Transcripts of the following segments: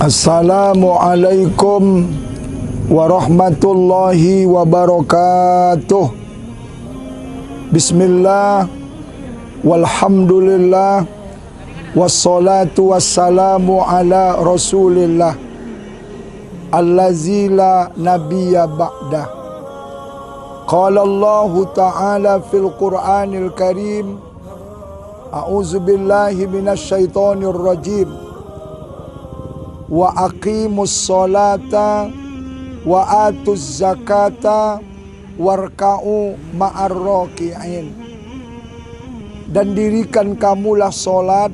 Assalamualaikum warahmatullahi wabarakatuh. Bismillah, walhamdulillah, wassalatu wassalamu ala rasulillah allazi la nabiyya ba'dah. Qala Allah ta'ala fil Qur'anil Karim, a'udzu billahi minasy syaithanir rajim. Wa aqimus sholata wa atuz zakata warka'u ma'ar raki'in. Dan dirikan kamulah solat,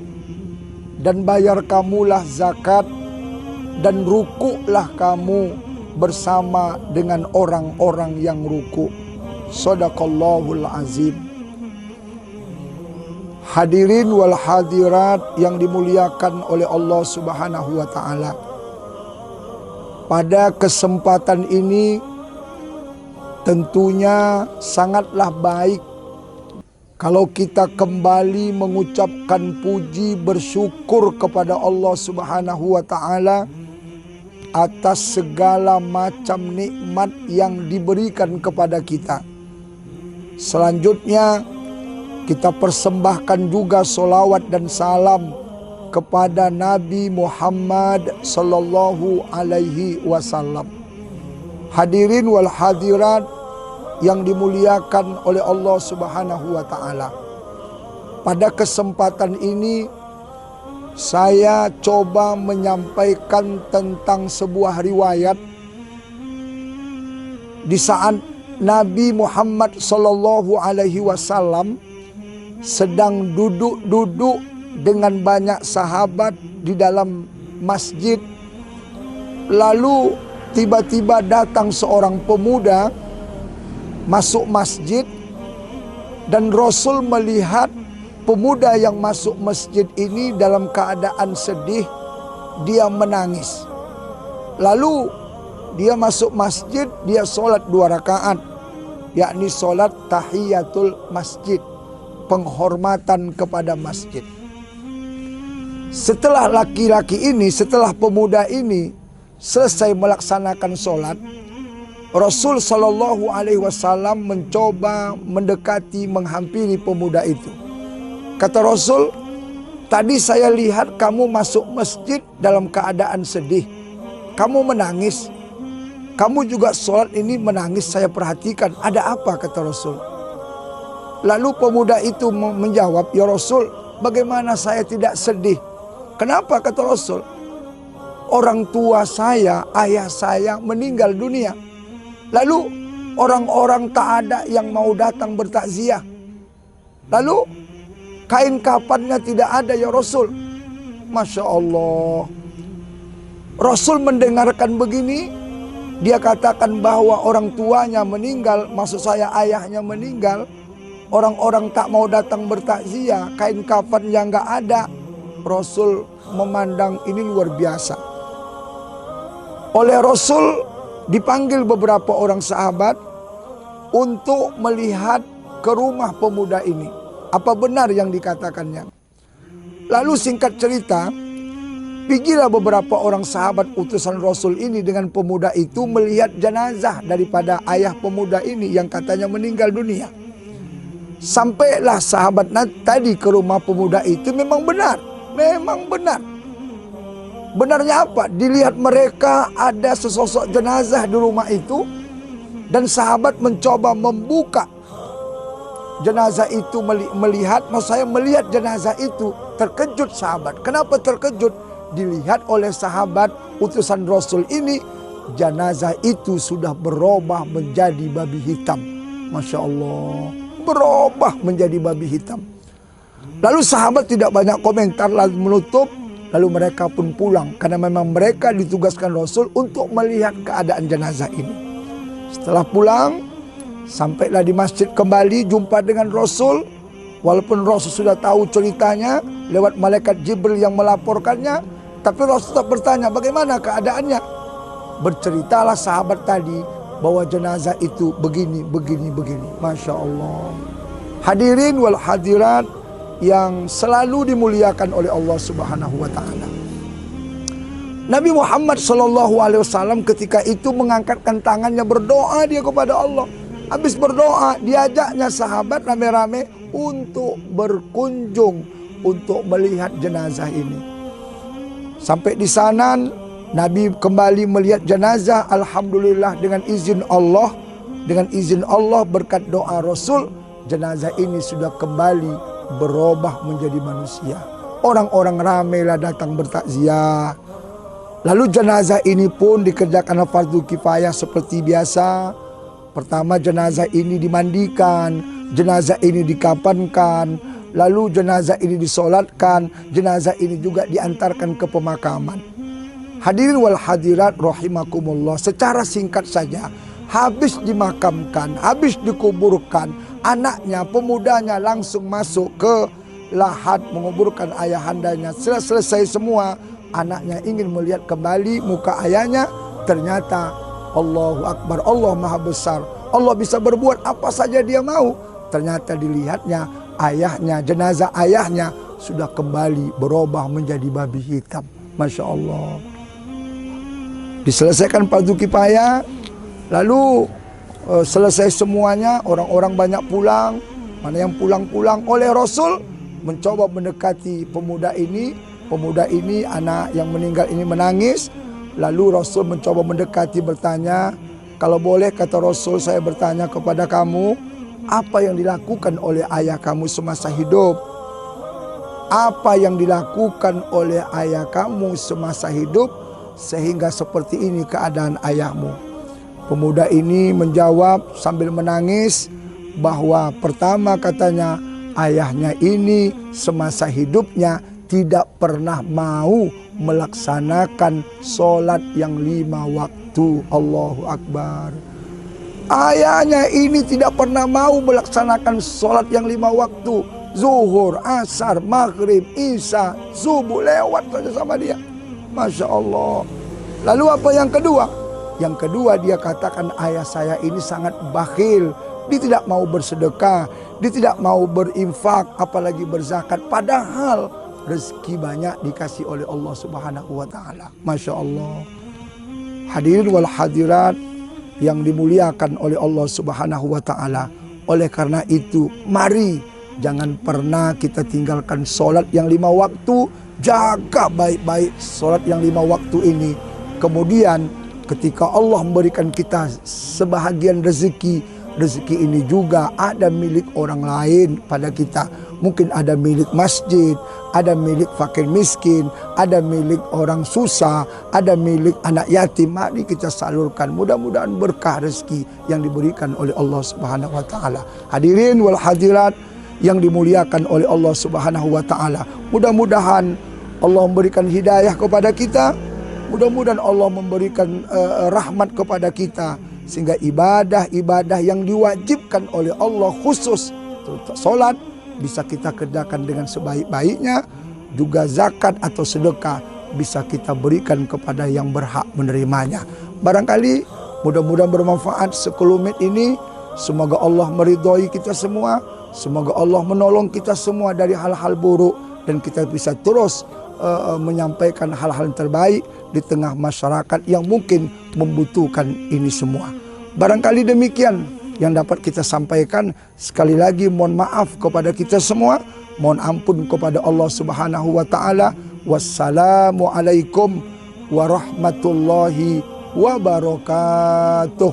dan bayar kamulah zakat, dan rukuklah kamu bersama dengan orang-orang yang ruku'. Shadaqallahul azim. Hadirin wal hadirat yang dimuliakan oleh Allah Subhanahu wa ta'ala. Pada kesempatan ini tentunya sangatlah baik kalau kita kembali mengucapkan puji bersyukur kepada Allah Subhanahu wa ta'ala atas segala macam nikmat yang diberikan kepada kita. Selanjutnya kita persembahkan juga solawat dan salam kepada Nabi Muhammad sallallahu alaihi wasallam. Hadirin wal hadirat yang dimuliakan oleh Allah Subhanahu wa ta'ala. Pada kesempatan ini saya coba menyampaikan tentang sebuah riwayat di saat Nabi Muhammad sallallahu alaihi wasallam sedang duduk-duduk dengan banyak sahabat di dalam masjid. Lalu tiba-tiba datang seorang pemuda masuk masjid, dan Rasul melihat pemuda yang masuk masjid ini dalam keadaan sedih, dia menangis. Lalu dia masuk masjid, dia sholat 2 rakaat, yakni sholat tahiyatul masjid, penghormatan kepada masjid. Setelah setelah pemuda ini selesai melaksanakan sholat, Rasul Shallallahu Alaihi Wasallam mencoba mendekati, menghampiri pemuda itu. Kata Rasul, tadi saya lihat kamu masuk masjid dalam keadaan sedih, kamu menangis, kamu juga sholat ini menangis, saya perhatikan, ada apa? Kata Rasul. Lalu pemuda itu menjawab, ya Rasul, bagaimana saya tidak sedih? Kenapa? Kata Rasul, orang tua saya, ayah saya meninggal dunia. Lalu orang-orang tak ada yang mau datang bertakziah. Lalu kain kafannya tidak ada ya Rasul. Masya Allah. Rasul mendengarkan begini, dia katakan bahwa orang tuanya meninggal, maksud saya ayahnya meninggal. Orang-orang tak mau datang bertakziah, kain kafan yang gak ada. Rasul memandang ini luar biasa. Oleh Rasul dipanggil beberapa orang sahabat untuk melihat ke rumah pemuda ini. Apa benar yang dikatakannya? Lalu singkat cerita, pergilah beberapa orang sahabat utusan Rasul ini dengan pemuda itu melihat jenazah daripada ayah pemuda ini yang katanya meninggal dunia. Sampailah sahabat tadi ke rumah pemuda itu, memang benar. Benarnya apa? Dilihat mereka ada sesosok jenazah di rumah itu, dan sahabat mencoba membuka jenazah itu, melihat jenazah itu. Terkejut sahabat. Kenapa terkejut? Dilihat oleh sahabat utusan Rasul ini, jenazah itu sudah berubah menjadi babi hitam. Masya Allah, berubah menjadi babi hitam. Lalu sahabat tidak banyak komentar, lalu menutup. Lalu mereka pun pulang, karena memang mereka ditugaskan Rasul untuk melihat keadaan jenazah ini. Setelah pulang, sampailah di masjid kembali, jumpa dengan Rasul. Walaupun Rasul sudah tahu ceritanya lewat malaikat Jibril yang melaporkannya, tapi Rasul tetap bertanya bagaimana keadaannya. Berceritalah sahabat tadi bahwa jenazah itu begini. Masya Allah. Hadirin wal hadirat yang selalu dimuliakan oleh Allah Subhanahu wa ta'ala. Nabi Muhammad SAW ketika itu mengangkatkan tangannya berdoa dia kepada Allah. Habis berdoa diajaknya sahabat rame-rame untuk berkunjung untuk melihat jenazah ini. Sampai di sana Nabi kembali melihat jenazah. Alhamdulillah dengan izin Allah berkat doa Rasul, jenazah ini sudah kembali berubah menjadi manusia. Orang-orang ramailah datang bertakziah. Lalu jenazah ini pun dikerjakan fardu kifayah seperti biasa. Pertama jenazah ini dimandikan, jenazah ini dikafankan, lalu jenazah ini disolatkan, jenazah ini juga diantarkan ke pemakaman. Hadirin wal hadirat rahimakumullah, secara singkat saja, habis dimakamkan, habis dikuburkan, anaknya, pemudanya langsung masuk ke lahat menguburkan ayahandanya. Selesai semua, anaknya ingin melihat kembali muka ayahnya, ternyata Allahu Akbar, Allah Maha Besar, Allah bisa berbuat apa saja dia mau. Ternyata dilihatnya ayahnya, jenazah ayahnya sudah kembali berubah menjadi babi hitam. Masya Allah. Diselesaikan fardu kifayah, lalu selesai semuanya, orang-orang banyak pulang. Mana yang pulang-pulang oleh Rasul mencoba mendekati pemuda ini. Pemuda ini, anak yang meninggal ini menangis. Lalu Rasul mencoba mendekati, bertanya, kalau boleh kata Rasul saya bertanya kepada kamu, apa yang dilakukan oleh ayah kamu semasa hidup? Apa yang dilakukan oleh ayah kamu semasa hidup sehingga seperti ini keadaan ayahmu? Pemuda ini menjawab sambil menangis bahwa pertama katanya ayahnya ini semasa hidupnya tidak pernah mau melaksanakan sholat yang 5 waktu. Allahu Akbar. Ayahnya ini tidak pernah mau melaksanakan sholat yang 5 waktu. Zuhur, asar, maghrib, isya, subuh lewat saja sama dia. Masya Allah. Lalu apa yang kedua? Yang kedua dia katakan ayah saya ini sangat bakhil. Dia tidak mau bersedekah, dia tidak mau berinfak, apalagi berzakat. Padahal rezeki banyak dikasih oleh Allah Subhanahu wa taala. Masya Allah. Hadirin wal hadirat yang dimuliakan oleh Allah Subhanahu wa taala. Oleh karena itu, mari jangan pernah kita tinggalkan sholat yang 5 waktu. Jaga baik-baik sholat yang 5 waktu ini. Kemudian ketika Allah memberikan kita sebahagian rezeki, rezeki ini juga ada milik orang lain pada kita. Mungkin ada milik masjid, ada milik fakir miskin, ada milik orang susah, ada milik anak yatim. Mari kita salurkan. Mudah-mudahan berkah rezeki yang diberikan oleh Allah Subhanahu wa taala. Hadirin wal hadirat yang dimuliakan oleh Allah Subhanahu wa taala. Mudah-mudahan Allah memberikan hidayah kepada kita. Mudah-mudahan Allah memberikan rahmat kepada kita sehingga ibadah-ibadah yang diwajibkan oleh Allah khusus salat bisa kita kerjakan dengan sebaik-baiknya. Juga zakat atau sedekah bisa kita berikan kepada yang berhak menerimanya. Barangkali mudah-mudahan bermanfaat sekelumit ini. Semoga Allah meridhoi kita semua. Semoga Allah menolong kita semua dari hal-hal buruk. Dan kita bisa terus menyampaikan hal-hal yang terbaik di tengah masyarakat yang mungkin membutuhkan ini semua. Barangkali demikian yang dapat kita sampaikan. Sekali lagi mohon maaf kepada kita semua. Mohon ampun kepada Allah Subhanahu wa taala. Wassalamualaikum warahmatullahi wabarakatuh.